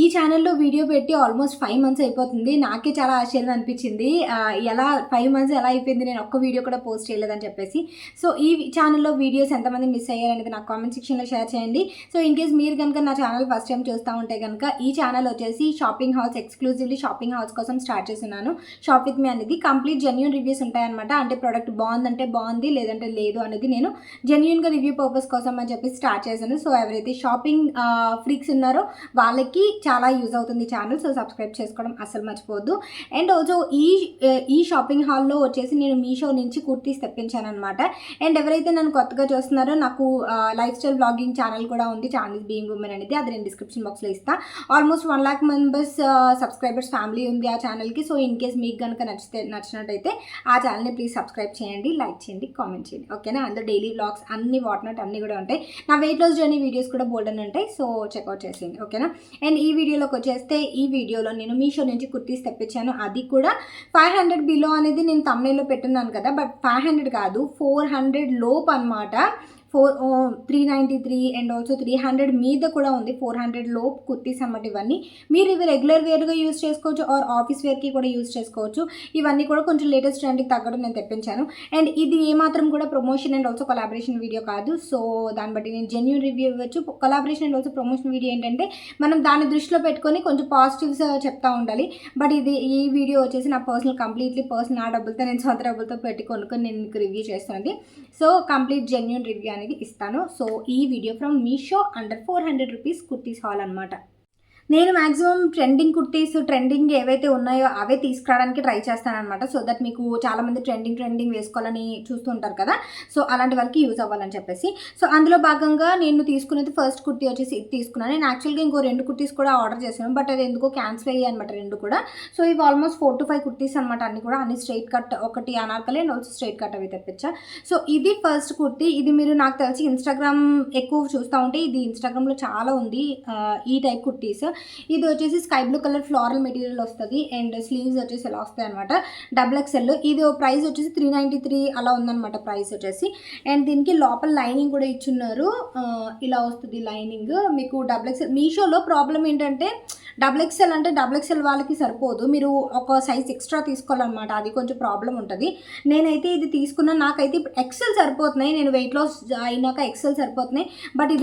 ఈ ఛానల్‌లో వీడియో పెట్టి ఆల్మోస్ట్ 5 మంత్స్ అయిపోతుంది. నాకే చాలా ఆశ్చర్యం అనిపించింది. ఎలా 5 మంత్స్ ఎలా అయిపోయింది, నేను ఒక్క వీడియో కూడా పోస్ట్ చేయలేదని చెప్పేసి. సో, ఈ ఛానల్‌లో వీడియోస్ ఎంతమంది మిస్ అయ్యారనేది నాకు కామెంట్ సెక్షన్‌లో షేర్ చేయండి. సో, ఇన్ కేస్ మీరు గనుక నా ఛానల్ ఫస్ట్ టైం చూస్తా ఉంటే గనుక, ఈ ఛానల్ వచ్చేసి shopping halls, exclusively shopping halls కోసం స్టార్ట్ చేసున్నాను. షాప్ విత్ మీ అనేది కంప్లీట్ జెన్యూన్ రివ్యూస్ ఉంటాయన్నమాట. అంటే ప్రొడక్ట్ బాగుందంటే బాగుంది, లేదంటే లేదు అనేది నేను జెన్యూన్‌గా రివ్యూ పర్పస్ కోసం అని చెప్పి స్టార్ట్ చేశాను. సో, ఎవరైతే షాపింగ్ ఫ్రీక్స్ ఉన్నారో వాళ్ళకి చాలా యూజ్ అవుతుంది ఛానల్. సో, సబ్స్క్రైబ్ చేసుకోవడం అస్సలు మర్చిపోవద్దు. అండ్ ఆల్సో ఈ షాపింగ్ హాల్లో వచ్చేసి నేను మీషో నుంచి కుర్తీస్ తెప్పించాను అనమాట. అండ్ ఎవరైతే నన్ను కొత్తగా చూస్తున్నారో, నాకు లైఫ్ స్టైల్ బ్లాగింగ్ ఛానల్ కూడా ఉంది, ఛానల్ బీయింగ్ ఉమెన్ అనేది. అది నేను డిస్క్రిప్షన్ బాక్స్లో ఇస్తాను. Almost 1 lakh members subscribers family ఉంది ఆ ఛానల్కి. సో, ఇన్ కేస్ మీకు కనుక నచ్చినట్టయితే ఆ ఛానల్ని ప్లీజ్ సబ్స్క్రైబ్ చేయండి, లైక్ చేయండి, కామెంట్ చేయండి. ఓకేనా? అందులో డైలీ వ్లాగ్స్ అన్ని వాట్నాట్ అన్నీ కూడా ఉంటాయి. నా వెయిట్ లాస్ జర్నీ వీడియోస్ కూడా బోల్డ్ అని ఉంటాయి. సో, చెక్అవుట్ చేసేయండి. ఓకేనా? అండ్ ఈ వీడియోలోకి వచ్చేస్తే, ఈ వీడియోలో నేను మీషో నుంచి కుర్తీస్ తెప్పించాను. అది కూడా 500 బిలో అనేది నేను థంబ్నెయిల్లో పెట్టున్నాను కదా, బట్ 500 కాదు, 400 లోపు అనమాట. 393 అండ్ ఆల్సో 300 మీద కూడా ఉంది. 400 లోపు కుర్తీస్ అన్నమాట. ఇవన్నీ మీరు ఇవి రెగ్యులర్ వేర్గా యూజ్ చేసుకోవచ్చు, ఆర్ ఆఫీస్ వేర్కి కూడా యూజ్ చేసుకోవచ్చు. ఇవన్నీ కూడా కొంచెం లేటెస్ట్ ట్రెండ్కి తగ్గడం నేను తెప్పించాను. అండ్ ఇది ఏమాత్రం కూడా promotion and also collaboration video కాదు. సో, దాన్ని బట్టి నేను జెన్యూన్ రివ్యూ ఇవ్వచ్చు. Collaboration and also promotion video ఏంటంటే, మనం దాన్ని దృష్టిలో పెట్టుకొని కొంచెం పాజిటివ్స్ చెప్తా ఉండాలి. బట్ ఈ వీడియో వచ్చేసి నా కంప్లీట్లీ పర్సనల్, నా డబ్బులతో, నేను సొంత డబ్బులతో పెట్టి కొనుక్కొని నేను మీకు రివ్యూ చేస్తున్నది. సో, కంప్లీట్ జెన్యూన్ రివ్యూ అనేది ఇస్తాను. సో, ఈ video from Meesho under 400 rupees kurtis hall అనమాట. నేను మ్యాక్సిమం ట్రెండింగ్ ఏవైతే ఉన్నాయో అవే తీసుకురావడానికి ట్రై చేస్తానన్నమాట. సో దట్ మీకు చాలామంది ట్రెండింగ్ వేసుకోవాలని చూస్తుంటారు కదా. సో, అలాంటి వాళ్ళకి యూజ్ అవ్వాలని చెప్పేసి. సో, అందులో భాగంగా నేను తీసుకునేది ఫస్ట్ కుర్తీ వచ్చేసి ఇది తీసుకున్నాను. నేను యాక్చువల్గా ఇంకో 2 కుర్తీస్ కూడా ఆర్డర్ చేశాను, బట్ అది ఎందుకో క్యాన్సిల్ అయ్యాయి అనమాట 2 కూడా. సో, ఇవి ఆల్మోస్ట్ 4 to 5 కుర్తీస్ అనమాట. అన్ని స్ట్రైట్ కట్, ఒకటి Anarkali and also straight cut అవి తెప్పించా. సో, ఇది ఫస్ట్ కుర్తీ. ఇది మీరు నాకు తెలిసి ఇన్స్టాగ్రామ్ ఎక్కువ చూస్తూ ఉంటే, ఇది ఇన్స్టాగ్రామ్లో చాలా ఉంది ఈ టైప్ కుర్తీస్. ఇది వచ్చేసి sky blue colour floral material వస్తుంది. అండ్ స్లీవ్స్ వచ్చేసి ఇలా వస్తాయి అనమాట. XXL. ఇది ప్రైస్ వచ్చేసి 393 అలా ఉందన్నమాట ప్రైస్ వచ్చేసి. అండ్ దీనికి లోపల లైనింగ్ కూడా ఇచ్చున్నారు. ఇలా వస్తుంది లైనింగ్. మీకు XXL మీషోలో ప్రాబ్లం ఏంటంటే, XXL అంటే XXL వాళ్ళకి సరిపోదు, మీరు ఒక సైజ్ ఎక్స్ట్రా తీసుకోవాలన్నమాట. అది కొంచెం ప్రాబ్లం ఉంటుంది. నేనైతే ఇది తీసుకున్నా, నాకైతే XL సరిపోతున్నాయి. నేను వెయిట్ లాస్ అయినాక XL సరిపోతున్నాయి. బట్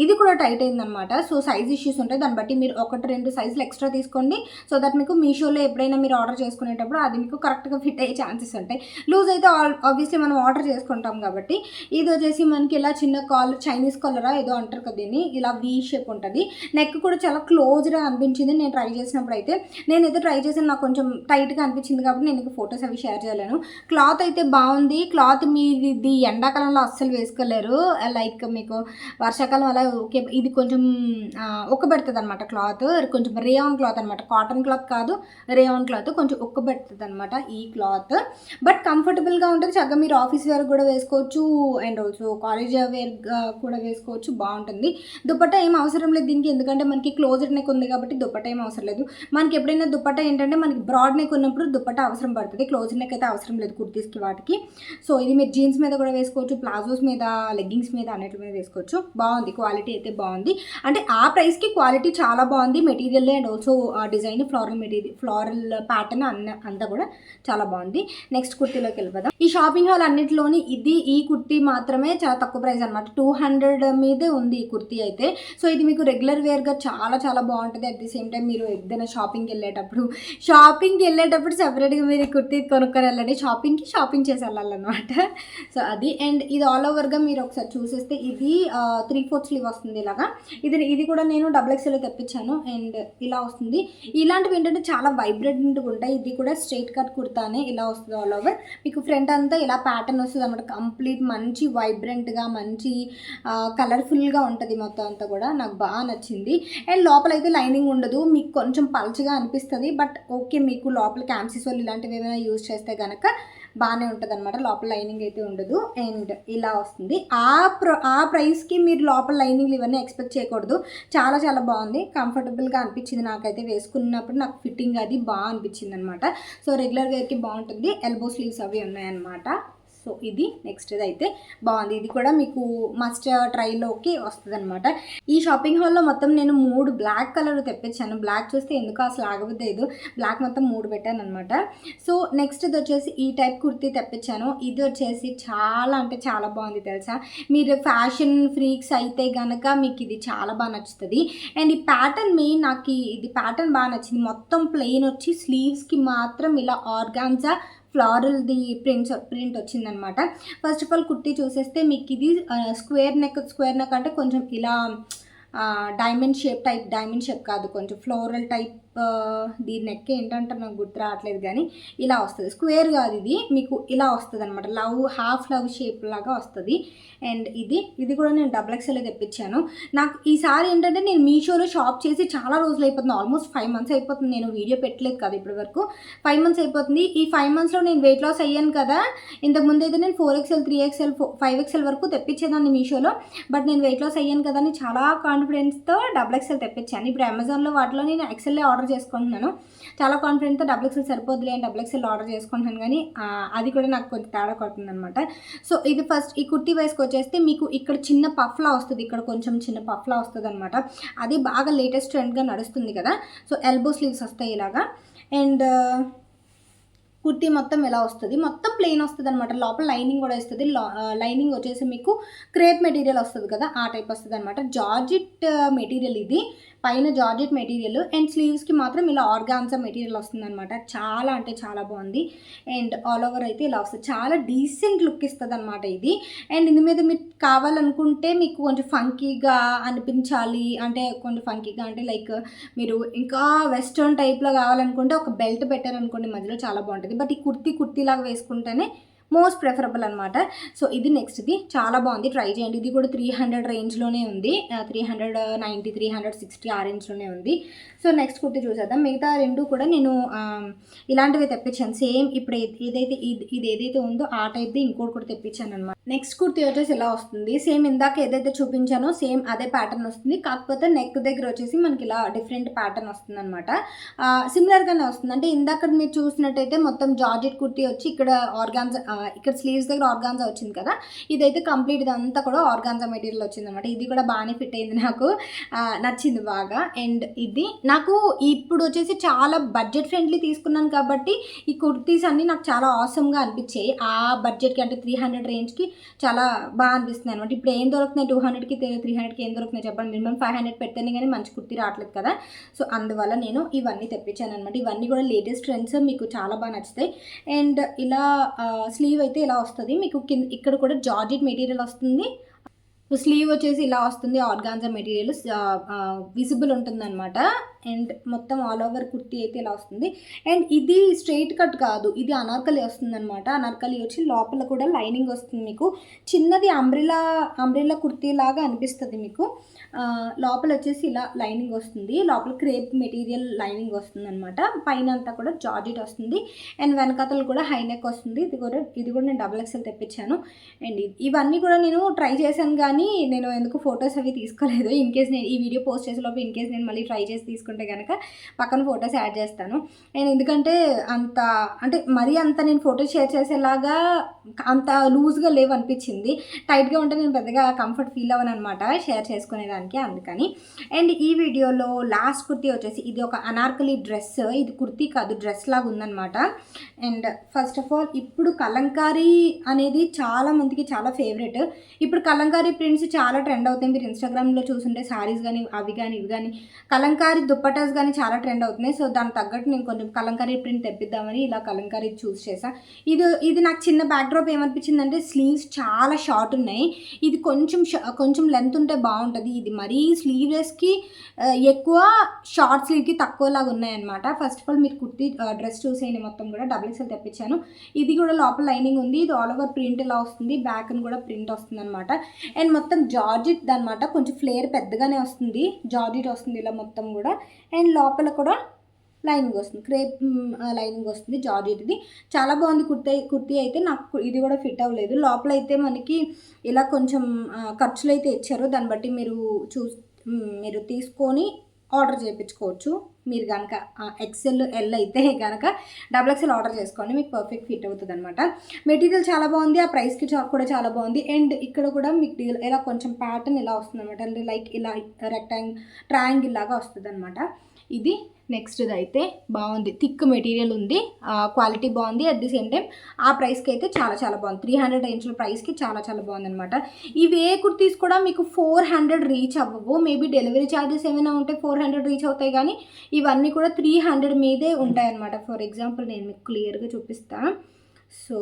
ఇది కూడా టైట్ అయిందనమాట. సో, సైజ్ ఇష్యూస్ ఉంటాయి. దాన్ని బట్టి మీరు 1-2 సైజులు ఎక్స్ట్రా తీసుకోండి. సో దట్ మీకు మీషోలో ఎప్పుడైనా మీరు ఆర్డర్ చేసుకునేటప్పుడు అది మీకు కరెక్ట్గా ఫిట్ అయ్యే ఛాన్సెస్ ఉంటాయి. లూజ్ అయితే ఆబ్వియస్లీ మనం ఆర్డర్ చేసుకుంటాం కాబట్టి. ఇది వచ్చేసి మనకి ఇలా చిన్న కాలర్, చైనీస్ కాలరా ఏదో అంటారు కదా దీన్ని, ఇలా వీ షేప్ ఉంటుంది. నెక్ కూడా చాలా క్లోజ్గా అనిపించింది నేను ట్రై చేసినప్పుడు అయితే. నేనైతే ట్రై చేసాను, నాకు కొంచెం టైట్గా అనిపించింది కాబట్టి నేను ఫొటోస్ అవి షేర్ చేయలేను. క్లాత్ అయితే బాగుంది. క్లాత్ మీది ఎండాకాలంలో అస్సలు వేసుకోలేరు. లైక్ మీకు వర్షాకాలం అలా ఓకే. ఇది కొంచెం ఉక్కబెడుతుంది అనమాట క్లాత్. కొంచెం రేయాన్ క్లాత్ అనమాట, కాటన్ క్లాత్ కాదు, రేయాన్ క్లాత్. కొంచెం ఉక్కబెడుతుంది అనమాట ఈ క్లాత్. బట్ కంఫర్టబుల్గా ఉంటుంది. చక్కగా మీరు ఆఫీస్ వేర్ కూడా వేసుకోవచ్చు, అండ్ ఆల్సో కాలేజ్ వేర్ కూడా వేసుకోవచ్చు. బాగుంటుంది. దుపట్టా ఏం అవసరం లేదు దీనికి, ఎందుకంటే మనకి క్లోజ్డ్ నెక్ ఉంది కాబట్టి దుపట్టా ఏం అవసరం లేదు. మనకి ఎప్పుడైనా దుపట్టా ఏంటంటే, మనకి బ్రాడ్ నెక్ ఉన్నప్పుడు దుపట్టా అవసరం పడుతుంది. క్లోజ్డ్ నెక్ అయితే అవసరం లేదు కుర్తీస్కి వాటికి. సో, ఇది మీరు జీన్స్ మీద కూడా వేసుకోవచ్చు, ప్లాజోస్ మీద, లెగ్గింగ్స్ మీద, అన్నిటి మీద వేసుకోవచ్చు. బాగుంది, క్వాలిటీ అయితే బాగుంది. అంటే ఆ ప్రైస్కి క్వాలిటీ చాలా బాగుంది. Material and also design, floral pattern అంతా కూడా చాలా బాగుంది. నెక్స్ట్ కుర్తీలోకి వెళ్ళిపోదాం. ఈ షాపింగ్ హాల్ అన్నిటిలోని ఈ కుర్తీ మాత్రమే చాలా తక్కువ ప్రైస్ అనమాట. 200 మీదే ఉంది ఈ కుర్తీ అయితే. సో, ఇది మీకు రెగ్యులర్ వేర్గా చాలా బాగుంటుంది. అట్ ది సేమ్ టైం మీరు ఏదైనా షాపింగ్కి వెళ్ళేటప్పుడు సెపరేట్గా మీరు ఈ కుర్తీ కొనుక్కొని వెళ్ళండి. షాపింగ్ చేసి వెళ్ళాలన్నమాట. సో, అది. అండ్ ఇది ఆల్ ఓవర్గా మీరు ఒకసారి చూసేస్తే, ఇది 3/4 స్లీవ్ వస్తుంది ఇలాగా. ఇది కూడా నేను XXL తెప్పించాను. అండ్ ఇలా వస్తుంది. ఇలాంటివి ఏంటంటే చాలా వైబ్రెంట్గా ఉంటాయి. ఇది కూడా స్ట్రైట్ కట్ కుర్తానే ఇలా వస్తుంది ఆల్ ఓవర్. మీకు ఫ్రంట్ అంతా ఇలా ప్యాటర్న్ వస్తుంది అన్నమాట. కంప్లీట్ మంచి వైబ్రెంట్గా, మంచి కలర్ఫుల్గా ఉంటుంది మొత్తం అంతా కూడా. నాకు బాగా నచ్చింది. అండ్ లోపల అయితే లైనింగ్ ఉండదు, మీకు కొంచెం పల్చగా అనిపిస్తుంది. బట్ ఓకే, మీకు లోపల క్యామ్సిసోల్ ఇలాంటివి ఏమైనా యూజ్ చేస్తే కనుక బాగానే ఉంటుంది అనమాట. లోపల లైనింగ్ అయితే ఉండదు. అండ్ ఇలా వస్తుంది. ఆ ప్రైస్కి మీరు లోపల లైనింగ్లు ఇవన్నీ ఎక్స్పెక్ట్ చేయకూడదు. చాలా బాగుంది, కంఫర్టబుల్గా అనిపించింది నాకైతే. వేసుకున్నప్పుడు నాకు ఫిట్టింగ్ అది బాగా అనిపించింది అనమాట. సో, రెగ్యులర్ వేర్కి బాగుంటుంది. ఎల్బో స్లీవ్స్ అవి ఉన్నాయన్నమాట. సో, సో ఇది నెక్స్ట్ అయితే బాగుంది. ఇది కూడా మీకు మస్ట్ ట్రైలోకి వస్తుంది అనమాట. ఈ షాపింగ్ హాల్లో మొత్తం నేను 3 బ్లాక్ కలర్ తెప్పించాను. బ్లాక్ చూస్తే ఎందుకు అసలు ఆగబుద్దేదు, బ్లాక్ మొత్తం 3 పెట్టాను అనమాట. సో నెక్స్ట్ ఇది వచ్చేసి ఈ టైప్ కుర్తీ తెప్పించాను. ఇది వచ్చేసి చాలా అంటే చాలా బాగుంది తెలుసా. మీరు ఫ్యాషన్ ఫ్రీక్స్ అయితే కనుక మీకు ఇది చాలా బాగా నచ్చుతుంది. అండ్ ఈ ప్యాటర్న్ మెయిన్ నాకు ఇది ప్యాటర్న్ బాగా నచ్చింది. మొత్తం ప్లెయిన్ వచ్చి స్లీవ్స్కి మాత్రం ఇలా ఆర్గాన్జా ఫ్లారల్ది ప్రింట్ వచ్చిందనమాట. ఫస్ట్ ఆఫ్ ఆల్ కుర్తీ చూసేస్తే మీకు ఇది స్క్వేర్ నెక్ అంటే కొంచెం ఇలా డైమండ్ షేప్ కాదు, కొంచెం ఫ్లోరల్ టైప్. దీని నెక్ ఏంటంటే నాకు గుర్తు రావట్లేదు, కానీ ఇలా వస్తుంది. స్క్వేర్ కాదు, ఇది మీకు ఇలా వస్తుంది అనమాట. హాఫ్ లవ్ షేప్ లాగా వస్తుంది. అండ్ ఇది కూడా నేను XXL తెప్పించాను. నాకు ఈసారి ఏంటంటే నేను మీషోలో షాప్ చేసి చాలా రోజులు అయిపోతుంది, ఆల్మోస్ట్ 5 months అయిపోతుంది. నేను వీడియో పెట్టలేదు కదా ఇప్పటి వరకు, 5 months అయిపోతుంది. ఈ 5 monthsలో నేను వెయిట్ లాస్ అయ్యాను కదా. ఇంతకుముందు అయితే నేను 4XL 3XL 5XL వరకు తెప్పించేదాన్ని మీషోలో. బట్ నేను వెయిట్ లాస్ అయ్యాను కదా అని చాలా కాన్ఫిడెన్స్తో XXL తెప్పించాను. ఇప్పుడు అమెజాన్లో వాటిలో నేను XL ఆర్డర్ చేసుకుంటున్నాను. చాలా కాన్ఫిడెంట్తో XXL సరిపోద్దులే అని XXL ఆర్డర్ చేసుకుంటున్నాను, కానీ అది కూడా నాకు కొంచెం తేడా కొడుతుంది అనమాట. సో ఇది ఫస్ట్ ఈ కుర్తీ వైస్కి వచ్చేస్తే మీకు ఇక్కడ చిన్న పఫ్లా వస్తుంది, ఇక్కడ కొంచెం చిన్న పఫ్లా వస్తుంది అనమాట. అది బాగా లేటెస్ట్ ట్రెండ్గా నడుస్తుంది కదా. సో ఎల్బో స్లీవ్స్ వస్తాయి ఇలాగా. అండ్ కుర్తీ మొత్తం ఎలా వస్తుంది, మొత్తం ప్లెయిన్ వస్తుంది అనమాట. లోపల లైనింగ్ కూడా వస్తుంది. లైనింగ్ వచ్చేసి మీకు క్రేప్ మెటీరియల్ వస్తుంది కదా, ఆ టైప్ వస్తుంది అనమాట. జార్జెట్ మెటీరియల్ ఇది, పైన జార్జెట్ మెటీరియల్. అండ్ స్లీవ్స్కి మాత్రం ఇలా ఆర్గాన్జా మెటీరియల్ వస్తుంది అనమాట. చాలా అంటే చాలా బాగుంది. అండ్ ఆల్ ఓవర్ అయితే ఇలా వస్తుంది, చాలా డీసెంట్ లుక్ ఇస్తుంది అనమాట ఇది. అండ్ ఇందు మీద మీరు కావాలనుకుంటే మీకు కొంచెం ఫంకీగా అనిపించాలి అంటే, కొంచెం ఫంకీగా అంటే లైక్ మీరు ఇంకా వెస్ట్రన్ టైప్లో కావాలనుకుంటే ఒక బెల్ట్ పెట్టారనుకోండి మధ్యలో, చాలా బాగుంటుంది. బట్ ఈ కుర్తీలాగా వేసుకుంటేనే మోస్ట్ ప్రిఫరబుల్ అనమాట. సో ఇది నెక్స్ట్ది చాలా బాగుంది, ట్రై చేయండి. ఇది కూడా 300 రేంజ్లోనే ఉంది, 390 360 ఆ రేంజ్లోనే ఉంది. సో నెక్స్ట్ కుర్తీ చూసేద్దాం. మిగతా రెండు కూడా నేను ఇలాంటివి తెప్పించాను. సేమ్ ఇప్పుడు ఇది ఏదైతే ఉందో ఆ టైప్ది ఇంకోటి కూడా తెప్పించాను అనమాట. నెక్స్ట్ కుర్తీ వచ్చేసి ఇలా వస్తుంది. సేమ్ ఇందాక ఏదైతే చూపించానో సేమ్ అదే ప్యాటర్న్ వస్తుంది, కాకపోతే నెక్ దగ్గర వచ్చేసి మనకి ఇలా డిఫరెంట్ ప్యాటర్న్ వస్తుంది అనమాట. సిమిలర్గానే వస్తుంది. అంటే ఇందాక మీరు చూసినట్టయితే మొత్తం జార్జెట్ కుర్తీ వచ్చి ఇక్కడ ఆర్గాన్జా, ఇక్కడ స్లీవ్స్ దగ్గర ఆర్గాన్జా వచ్చింది కదా. ఇదైతే కంప్లీట్ ఇదంతా కూడా ఆర్గాన్జా మెటీరియల్ వచ్చింది అనమాట. ఇది కూడా బాగానే ఫిట్ అయింది, నాకు నచ్చింది బాగా. అండ్ ఇది నాకు ఇప్పుడు వచ్చేసి చాలా బడ్జెట్ ఫ్రెండ్లీ తీసుకున్నాను కాబట్టి ఈ కుర్తీస్ అన్నీ నాకు చాలా ఆసమ్గా అనిపించాయి. ఆ బడ్జెట్కి అంటే 300 రేంజ్కి చాలా బాగా అనిపిస్తుంది అనమాట. ఇప్పుడు ఏం దొరుకుతున్నాయి 200కి 300కి ఏం దొరుకుతున్నాయి చెప్పండి. మినిమం 500 పెడితేనే కానీ మంచి కుర్తీ రావట్లేదు కదా. సో అందువల్ల నేను ఇవన్నీ తెప్పించాను అనమాట. ఇవన్నీ కూడా లేటెస్ట్ ట్రెండ్స్, మీకు చాలా బాగా నచ్చుతాయి. అండ్ ఇలా స్లీవ్ అయితే ఇలా వస్తుంది మీకు, ఇక్కడ కూడా జార్జెట్ మెటీరియల్ వస్తుంది. స్లీవ్ వచ్చేసి ఇలా వస్తుంది, ఆర్గాన్జా మెటీరియల్ విజిబుల్ ఉంటుంది అనమాట. అండ్ మొత్తం ఆల్ ఓవర్ కుర్తీ అయితే ఇలా వస్తుంది. అండ్ ఇది స్ట్రైట్ కట్ కాదు, ఇది అనార్కలి వస్తుంది అనమాట. అనార్కలి వచ్చి లోపల కూడా లైనింగ్ వస్తుంది మీకు. చిన్నది అంబ్రిల్లా కుర్తీ లాగా అనిపిస్తుంది మీకు. లోపల వచ్చేసి ఇలా లైనింగ్ వస్తుంది, లోపల క్రేప్ మెటీరియల్ లైనింగ్ వస్తుంది అనమాట. పైన అంతా కూడా జార్జెట్ వస్తుంది. అండ్ వెనకాతలు కూడా హై నెక్ వస్తుంది. ఇది కూడా నేను XXL తెప్పించాను. అండ్ ఇవన్నీ కూడా నేను ట్రై చేశాను, కానీ నేను ఎందుకు ఫొటోస్ అవి తీసుకోలేదు. ఇన్ కేస్ నేను ఈ వీడియో పోస్ట్ చేసేలోపు ఇన్ కేస్ నేను మళ్ళీ ట్రై చేసి తీసుకుంటే కనుక పక్కన ఫొటోస్ యాడ్ చేస్తాను. నేను ఎందుకంటే మరీ అంత నేను ఫొటోస్ షేర్ చేసేలాగా అంత లూజ్గా లేవు అనిపించింది. టైట్గా ఉంటే నేను పెద్దగా కంఫర్ట్ ఫీల్ అవ్వను అనమాట షేర్ చేసుకునేదానికి, అందుకని. అండ్ ఈ వీడియోలో లాస్ట్ కుర్తీ వచ్చేసి ఇది ఒక అనార్కలి డ్రెస్. ఇది కుర్తీ కాదు, డ్రెస్ లాగా ఉందన్నమాట. అండ్ ఫస్ట్ ఆఫ్ ఆల్ ఇప్పుడు కలంకారీ అనేది చాలా మందికి చాలా ఫేవరెట్. ఇప్పుడు కలంకారీ ప్రింట్స్ చాలా ట్రెండ్ అవుతాయి. మీరు ఇన్స్టాగ్రామ్లో చూస్తుంటే శారీస్ కానీ అవి కానీ ఇవి కానీ కలంకారీ దుప్పటాస్ కానీ చాలా ట్రెండ్ అవుతున్నాయి. సో దానికి తగ్గట్టు నేను కొంచెం కలంకారీ ప్రింట్ తెప్పిద్దామని ఇలా కలంకారీ చూస్ చేసా. ఇది నాకు చిన్న బ్యాక్డ్రాప్ ఏమనిపించిందంటే స్లీవ్స్ చాలా షార్ట్ ఉన్నాయి. ఇది కొంచెం లెంత్ ఉంటే బాగుంటుంది. ఇది మరీ స్లీవ్లెస్కి ఎక్కువ, షార్ట్ స్లీవ్కి తక్కువలాగా ఉన్నాయన్నమాట. ఫస్ట్ ఆఫ్ ఆల్ మీరు కుర్తీ డ్రెస్ చూసేయండి, మొత్తం కూడా XXL తెప్పించాను. ఇది కూడా లోపల లైనింగ్ ఉంది. ఇది ఆల్ ఓవర్ ప్రింట్ ఇలా వస్తుంది, బ్యాక్ అని కూడా ప్రింట్ వస్తుంది అనమాట. అండ్ మొత్తం జార్జెట్ అనమాట, కొంచెం ఫ్లేర్ పెద్దగానే వస్తుంది, జార్జెట్ వస్తుంది ఇలా మొత్తం కూడా. అండ్ లోపల కూడా లైనింగ్ వస్తుంది, క్రేప్ లైనింగ్ వస్తుంది, జార్జెట్. ఇది చాలా బాగుంది కుర్తీ అయితే. నాకు ఇది కూడా ఫిట్ అవ్వలేదు. లోపల అయితే మనకి ఇలా కొంచెం ఖర్చులు అయితే ఇచ్చారు, దాన్ని బట్టి మీరు తీసుకొని ఆర్డర్ చేయించుకోవచ్చు. మీరు కనుక ఎక్సెల్ ఎల్ అయితే కనుక XXL ఆర్డర్ చేసుకోండి, మీకు పర్ఫెక్ట్ ఫిట్ అవుతుంది అనమాట. మెటీరియల్ చాలా బాగుంది, ఆ ప్రైస్కి కూడా చాలా బాగుంది. అండ్ ఇక్కడ కూడా మీకు ఇలా కొంచెం ప్యాటర్న్ ఇలా వస్తుంది అనమాట, అంటే లైక్ ఇలా ట్రయాంగిల్ లాగా వస్తుంది అనమాట. ఇది నెక్స్ట్ది అయితే బాగుంది, థిక్ మెటీరియల్ ఉంది, క్వాలిటీ బాగుంది. అట్ ది సేమ్ టైం ఆ ప్రైస్కి అయితే చాలా చాలా బాగుంది. 300 రేంజ్ల ప్రైస్కి చాలా చాలా బాగుంది అనమాట. ఇవి ఏ కుర్తీస్ కూడా మీకు 400 రీచ్ అవ్వవు, మేబీ డెలివరీ ఛార్జెస్ ఏమైనా ఉంటే 400 రీచ్ అవుతాయి, కానీ ఇవన్నీ కూడా 300 మీదే ఉంటాయి అనమాట. ఫర్ ఎగ్జాంపుల్ నేను మీకు క్లియర్గా చూపిస్తాను. సో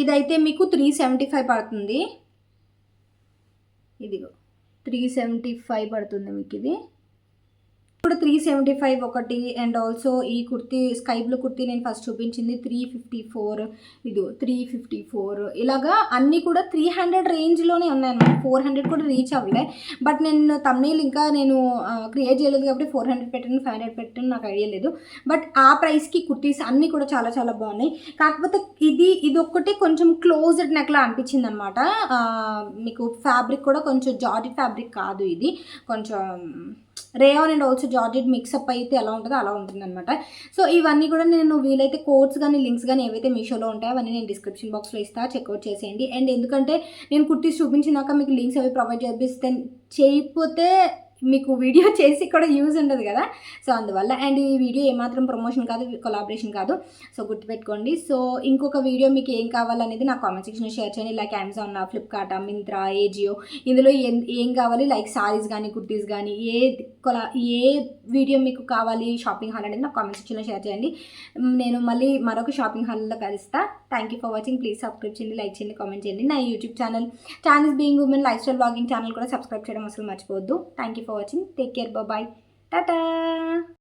ఇదైతే మీకు 375 పడుతుంది, ఇదిగో 375 పడుతుంది మీకు ఇది. ఇప్పుడు 375 ఒకటి. అండ్ ఆల్సో ఈ కుర్తీ స్కై బ్లూ కుర్తీ నేను ఫస్ట్ చూపించింది 354, ఇది 354. ఇలాగా అన్నీ కూడా 300 రేంజ్లోనే ఉన్నాయన్నమాట. 400 కూడా రీచ్ అవ్వలే, బట్ నేను తమ్నెయిల్ ఇంకా నేను క్రియేట్ చేయలేదు కాబట్టి 400 పెట్టాను, 500 పెట్టాను, నాకు ఐడియా లేదు. బట్ ఆ ప్రైస్కి కుర్తీస్ అన్నీ కూడా చాలా చాలా బాగున్నాయి. కాకపోతే ఇది ఒక్కటి కొంచెం క్లోజ్డ్ నెక్లా అనిపించింది అనమాట. మీకు ఫ్యాబ్రిక్ కూడా కొంచెం జార్జెట్ ఫ్యాబ్రిక్ కాదు, ఇది కొంచెం rayon and also georgette mix up అయితే ఎలా ఉంటుందో అలా ఉంటుందన్నమాట. సో ఇవన్నీ కూడా నేను వీలైతే కోడ్స్ కానీ లింక్స్ కానీ ఏవైతే మీషోలో ఉంటాయో అవన్నీ నేను డిస్క్రిప్షన్ బాక్స్లో ఇస్తాను, చెక్అవుట్ చేసేయండి. అండ్ ఎందుకంటే నేను కుర్తీస్ చూపించినాక మీకు లింక్స్ అవి ప్రొవైడ్ చేయకపోతే మీకు వీడియో చేసి కూడా యూజ్ ఉండదు కదా, సో అందువల్ల. అండ్ ఈ వీడియో ఏమాత్రం ప్రమోషన్ కాదు, కొలాబరేషన్ కాదు, సో గుర్తుపెట్టుకోండి. సో ఇంకొక వీడియో మీకు ఏం కావాలనేది నా కామెంట్ సెక్షన్లో షేర్ చేయండి, like Amazon, Flipkart, Myntra, Ajio, ఇందులో ఏం కావాలి, లైక్ సారీస్ కానీ కుర్తీస్ కానీ ఏ వీడియో మీకు కావాలి, షాపింగ్ హాల్ అనేది నా కామెంట్ సెక్షన్లో షేర్ చేయండి. నేను మళ్ళీ మరొక షాపింగ్ హాల్లో కలుస్తా. Thank you for watching. Please subscribe చేయండి, లైక్ చేయండి, కామెంట్ చేయండి. నా YouTube channel channels being women life style blogging channel కూడా సబ్స్క్రైబ్ చేయడం అసలు మర్చిపోవద్దు. Thank you for watching. Take care. Bye bye. Tata.